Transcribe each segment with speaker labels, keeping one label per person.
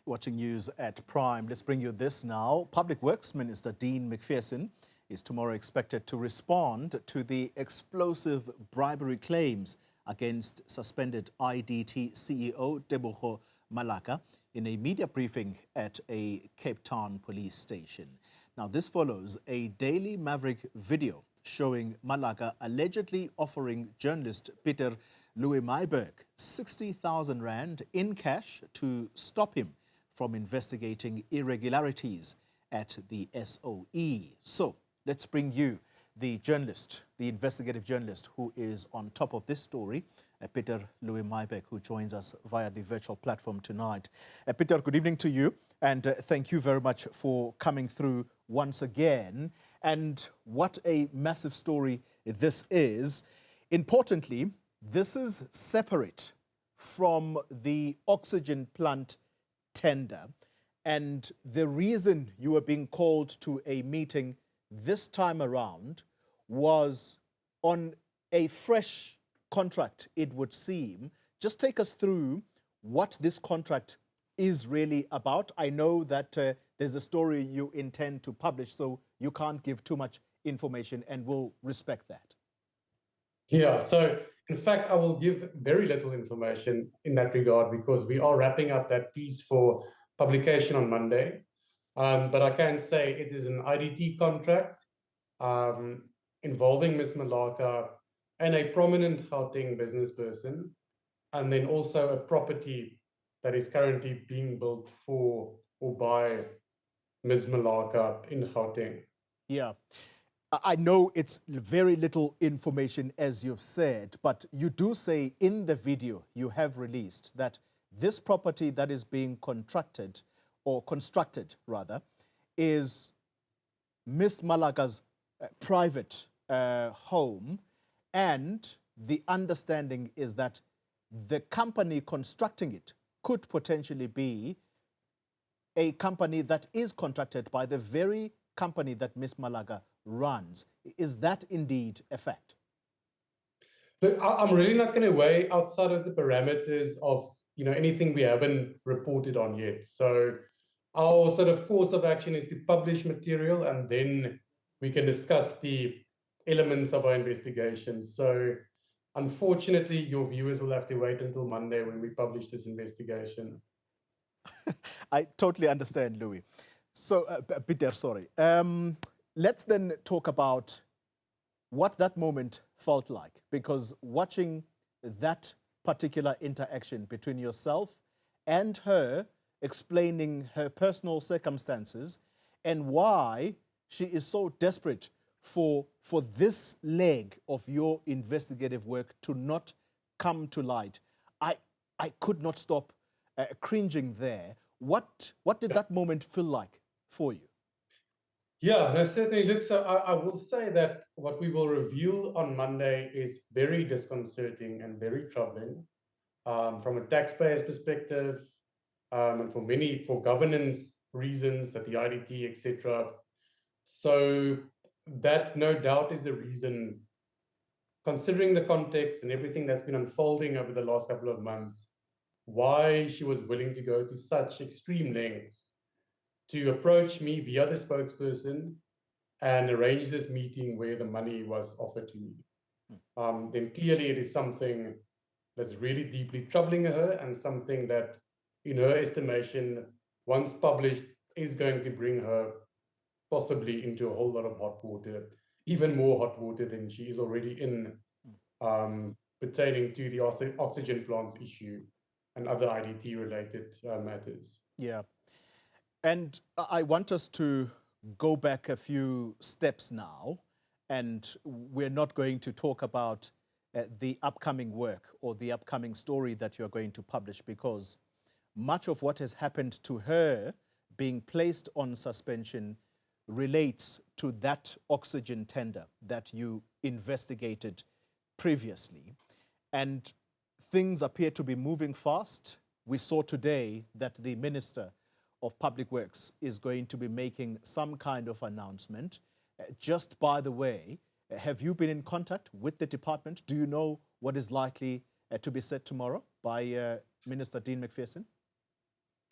Speaker 1: Watching news at Prime. Let's bring you this now. Public Works Minister Dean McPherson is tomorrow expected to respond to the explosive bribery claims against suspended IDT CEO Tebogo Malaka in a media briefing at a Cape Town police station. Now, this follows a daily Maverick video showing Malaka allegedly offering journalist Pieter-Louis Myburgh 60,000 rand in cash to stop him from investigating irregularities at the SOE. So let's bring you the journalist, the investigative journalist who is on top of this story, Pieter-Louis Myburgh, who joins us via the virtual platform tonight. Peter, good evening to you, and thank you very much for coming through once again. And what a massive story this is. Importantly, this is separate from the oxygen plant tender. And the reason you were being called to a meeting this time around was on a fresh contract, it would seem. Just take us through what this contract is really about. I know that there's a story you intend to publish, so you can't give too much information, and we'll respect that.
Speaker 2: Yeah, so in fact, I will give very little information in that regard because we are wrapping up that piece for publication on Monday. But I can say it is an IDT contract involving Ms. Malaka and a prominent Gauteng business person, and then also a property that is currently being built for or by Ms. Malaka in Gauteng.
Speaker 1: Yeah. I know it's very little information, as you've said, but you do say in the video you have released that this property that is being constructed, is Ms. Malaka's private home, and the understanding is that the company constructing it could potentially be a company that is contracted by the very company that Ms. Malaka runs. Is that indeed a fact?
Speaker 2: Look, I'm really not going to weigh outside of the parameters of anything we haven't reported on yet. So our sort of course of action is to publish material, and then we can discuss the elements of our investigation. So unfortunately, your viewers will have to wait until Monday when we publish this investigation.
Speaker 1: I totally understand, Louis. So, Peter, sorry. Let's then talk about what that moment felt like, because watching that particular interaction between yourself and her, explaining her personal circumstances and why she is so desperate for this leg of your investigative work to not come to light, I could not stop cringing there. What did that moment feel like for you?
Speaker 2: Yeah, no, certainly. Look, so I will say that what we will reveal on Monday is very disconcerting and very troubling from a taxpayer's perspective, and for governance reasons at the IDT, etc. So that no doubt is the reason, considering the context and everything that's been unfolding over the last couple of months, why she was willing to go to such extreme lengths to approach me via the spokesperson and arrange this meeting where the money was offered to me. Then clearly it is something that's really deeply troubling her, and something that, in her estimation, once published, is going to bring her possibly into a whole lot of hot water, even more hot water than she is already in, pertaining to the oxygen plants issue and other IDT-related matters.
Speaker 1: Yeah. And I want us to go back a few steps now, and we're not going to talk about the upcoming work or the upcoming story that you're going to publish, because much of what has happened to her being placed on suspension relates to that oxygen tender that you investigated previously. And things appear to be moving fast. We saw today that the Minister of Public Works is going to be making some kind of announcement. Just by the way, have you been in contact with the department? Do you know what is likely to be said tomorrow by Minister Dean McPherson?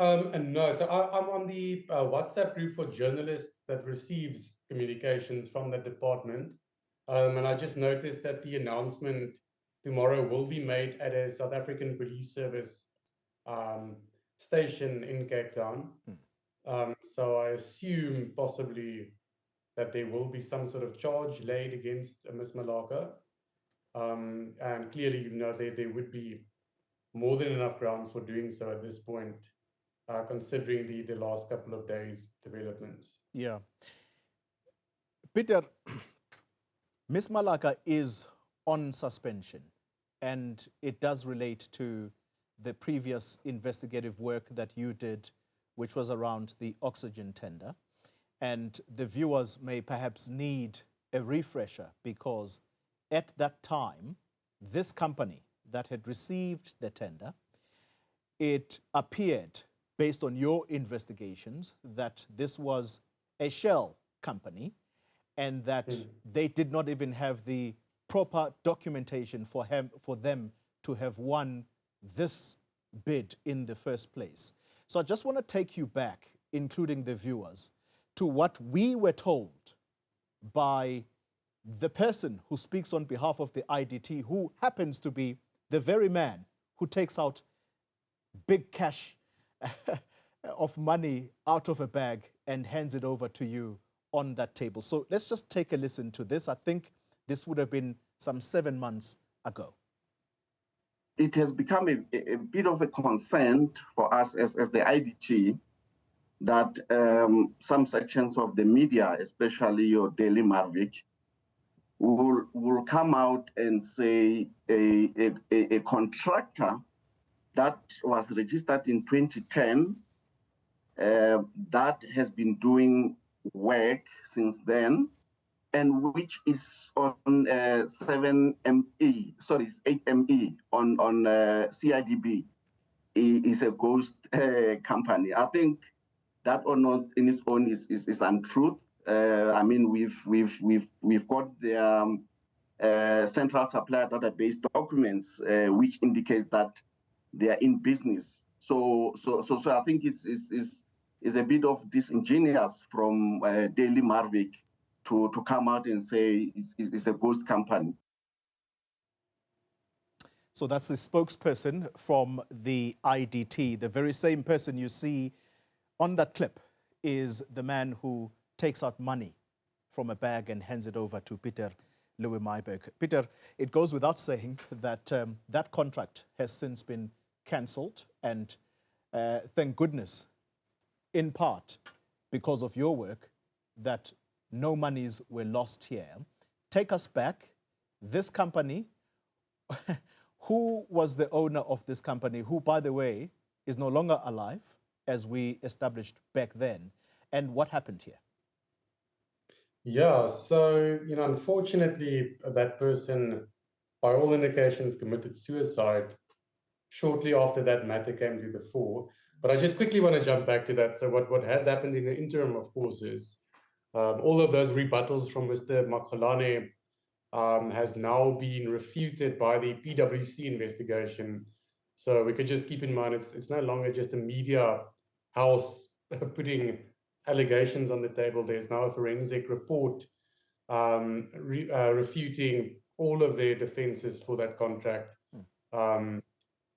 Speaker 2: And no, so I'm on the WhatsApp group for journalists that receives communications from that department. And I just noticed that the announcement tomorrow will be made at a South African police service station in Cape Town. So I assume possibly that there will be some sort of charge laid against Ms. Malaka. And clearly, you know, there would be more than enough grounds for doing so at this point, considering the last couple of days' developments.
Speaker 1: Yeah. Peter, Ms. Malaka is on suspension, and it does relate to the previous investigative work that you did, which was around the oxygen tender. And the viewers may perhaps need a refresher, because at that time, this company that had received the tender, it appeared, based on your investigations, that this was a shell company and that they did not even have the proper documentation for them to have won this bid in the first place. So I just want to take you back, including the viewers, to what we were told by the person who speaks on behalf of the IDT, who happens to be the very man who takes out big cash of money out of a bag and hands it over to you on that table. So let's just take a listen to this. I think this would have been some 7 months ago.
Speaker 3: It has become a bit of a concern for us as the IDT that some sections of the media, especially your daily Maverick, will come out and say a contractor that was registered in 2010 that has been doing work since then, and which is on 8ME on CIDB, is a ghost company. I think that or not in its own is untruth. I mean, we've got their central supplier database documents, which indicates that they are in business. So I think is a bit of disingenuous from Daily Maverick to come out and say it's a ghost company.
Speaker 1: So that's the spokesperson from the IDT. The very same person you see on that clip is the man who takes out money from a bag and hands it over to Pieter-Louis Myburgh. Peter, it goes without saying that that contract has since been cancelled, and thank goodness, in part because of your work, that no monies were lost here. Take us back. This company, who was the owner of this company, who, by the way, is no longer alive, as we established back then, and what happened here?
Speaker 2: Yeah, so, you know, unfortunately, that person, by all indications, committed suicide shortly after that matter came to the fore. But I just quickly want to jump back to that. So what has happened in the interim, of course, is all of those rebuttals from Mr. Makholane has now been refuted by the PwC investigation. So we could just keep in mind, it's no longer just a media house putting allegations on the table. There's now a forensic report refuting all of their defenses for that contract.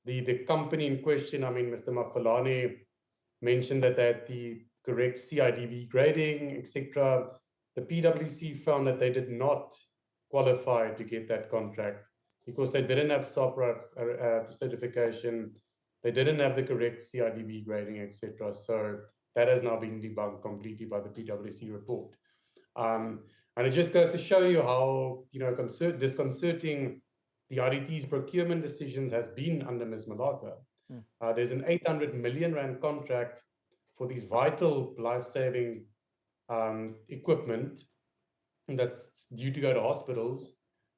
Speaker 2: The company in question, I mean, Mr. Makholane mentioned that they had the correct CIDB grading, etc. The PwC found that they did not qualify to get that contract because they didn't have SOPRA certification, they didn't have the correct CIDB grading, etc. So that has now been debunked completely by the PwC report. And it just goes to show you how, you know, disconcerting the IDT's procurement decisions has been under Ms. Malaka. There's an 800 million rand contract for these vital life-saving equipment that's due to go to hospitals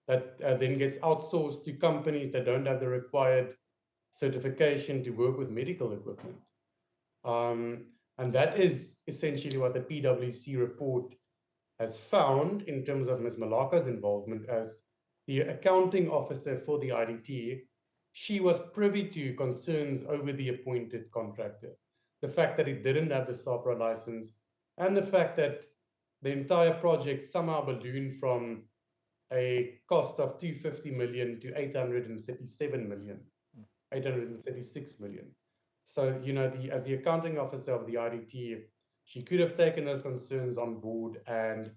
Speaker 2: that then gets outsourced to companies that don't have the required certification to work with medical equipment. And that is essentially what the PwC report has found in terms of Ms. Malaka's involvement as the accounting officer for the IDT. She was privy to concerns over the appointed contractor. the fact that it didn't have the SAPRA license, and the fact that the entire project somehow ballooned from a cost of 250 million to 837 million, 836 million. So, you know, as the accounting officer of the IDT, she could have taken those concerns on board and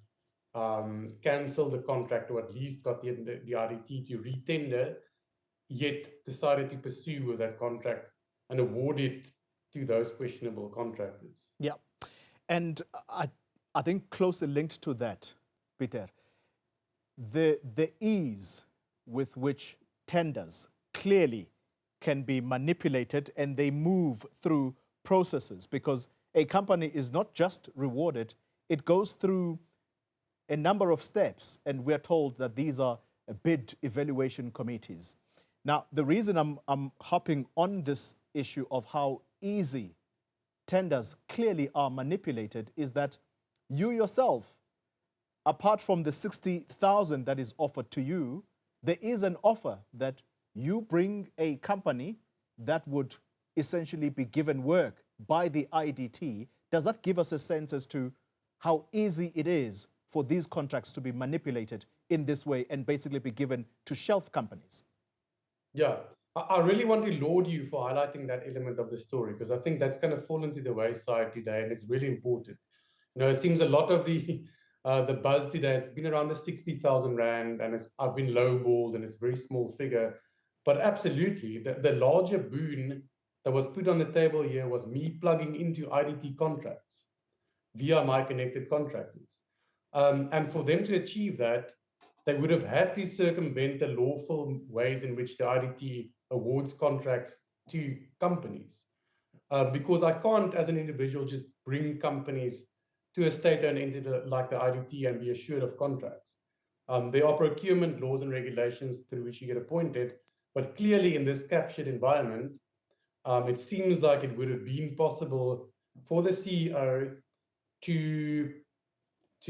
Speaker 2: cancelled the contract, or at least got the IDT to retender, yet decided to pursue with that contract and award it to those questionable contractors.
Speaker 1: Yeah, and I think closely linked to that, Peter, the ease with which tenders clearly can be manipulated and they move through processes, because a company is not just rewarded, it goes through a number of steps, and we're told that these are bid evaluation committees. Now, the reason I'm hopping on this issue of how easy tenders clearly are manipulated is that you yourself, apart from the 60,000 that is offered to you, there is an offer that you bring a company that would essentially be given work by the IDT. Does that give us a sense as to how easy it is for these contracts to be manipulated in this way and basically be given to shelf companies?
Speaker 2: Yeah, I really want to laud you for highlighting that element of the story, because I think that's going to fall into the wayside today, and it's really important. You know, it seems a lot of the buzz today has been around the 60,000 Rand, and I've been lowballed, and it's a very small figure. But absolutely, the larger boon that was put on the table here was me plugging into IDT contracts via my connected contractors. And for them to achieve that, they would have had to circumvent the lawful ways in which the IDT awards contracts to companies. Because I can't, as an individual, just bring companies to a state-owned entity like the IDT and be assured of contracts. There are procurement laws and regulations through which you get appointed, but clearly in this captured environment, it seems like it would have been possible for the CEO to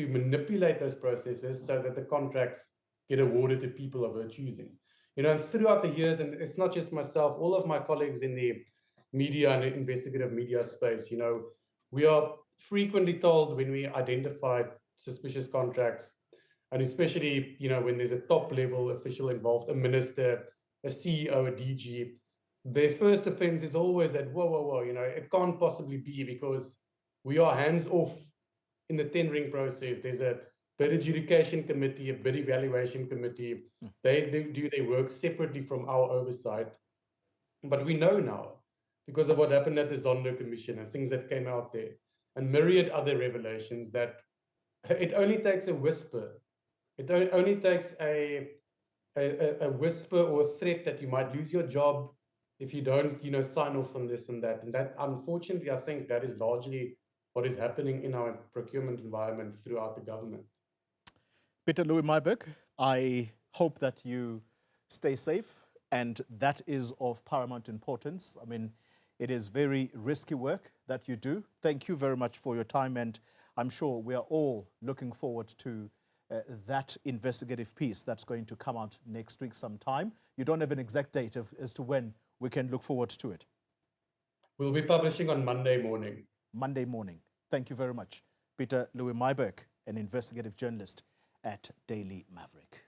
Speaker 2: manipulate those processes so that the contracts get awarded to people of her choosing. You know, and throughout the years, and it's not just myself, all of my colleagues in the media and investigative media space, you know, we are frequently told when we identify suspicious contracts, and especially, you know, when there's a top level official involved, a minister, a CEO, a DG, their first offense is always that, whoa, you know, it can't possibly be, because we are hands off in the tendering process. There's a bid adjudication committee, a bid evaluation committee. They do their work separately from our oversight. But we know now, because of what happened at the Zondo Commission and things that came out there, and myriad other revelations, that it only takes a whisper. It only takes a whisper or a threat that you might lose your job if you don't, you know, sign off on this and that. And that, unfortunately, I think that is largely what is happening in our procurement environment throughout the government.
Speaker 1: Pieter-Louis Myburgh, I hope that you stay safe, and that is of paramount importance. I mean, it is very risky work that you do. Thank you very much for your time, and I'm sure we are all looking forward to that investigative piece that's going to come out next week sometime. You don't have an exact date as to when we can look forward to it.
Speaker 2: We'll be publishing on Monday morning.
Speaker 1: Monday morning. Thank you very much. Pieter-Louis Myburgh, an investigative journalist at Daily Maverick.